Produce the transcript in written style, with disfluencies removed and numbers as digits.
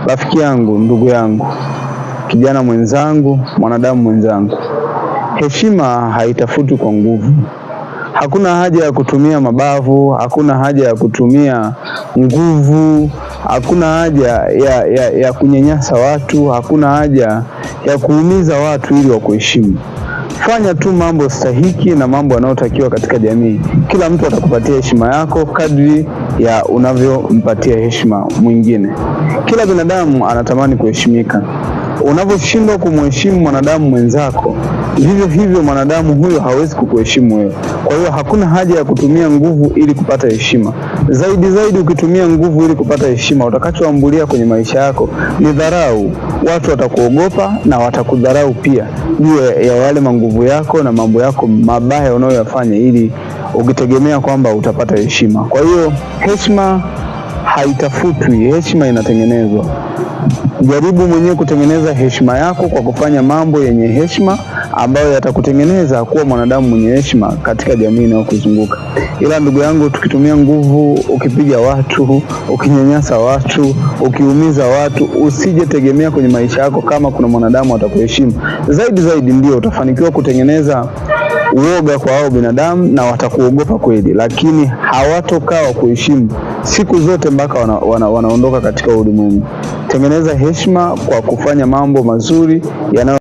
rafiki yangu, ndugu yangu, kijana mwenzangu, mwanadamu mwenzangu, heshima haitafutwi kwa nguvu. Hakuna haja ya kutumia mabavu, hakuna haja ya kutumia nguvu, hakuna haja ya kunyanyasa watu, hakuna haja ya kuumiza watu ili wakuheshimu. Fanya tu mambo stahiki na mambo yanayotakiwa katika jamii. Kila mtu atakupatia heshima yako kadri ya unavyompatia heshima mwingine. Kila binadamu anatamani kuheshimika. Unavyoshindwa kumheshimu mwanadamu mwenzako, vivyo hivyo mwanadamu huyo hawezi kukuheshimu wewe. Kwa hiyo hakuna haja ya kutumia nguvu ili kupata heshima. Zaidi ukitumia nguvu ili kupata heshima, utakachoambulia kwenye maisha yako ni dharau. Watu watakuogopa na watakudharau pia juu ya yale manguvu yako na mambo yako mabaya unayoyafanya, ili ukitegemea kwamba utapata heshima. Kwa hiyo heshima haitafutwi, heshima inatengenezwa. Jaribu mwenyewe kutengeneza heshima yako kwa kufanya mambo yenye heshima ambayo yatakutengeneza kuwa mwanadamu mwenye heshima katika jamii inayokuzunguka. Ila ndugu yangu, tukitumia nguvu, ukipiga watu, ukinyanyasa watu, ukiumiza watu, usije tegemea kwenye maisha yako kama kuna mwanadamu atakuheshimu. Zaidi ndio utafanikiwa kutengeneza uoga kwa hao binadamu na watakuogopa kweli, lakini hawatokaa kuheshimu siku zote mpaka wanaondoka katika ulimwengu. Tengeneza heshima kwa kufanya mambo mazuri yanayo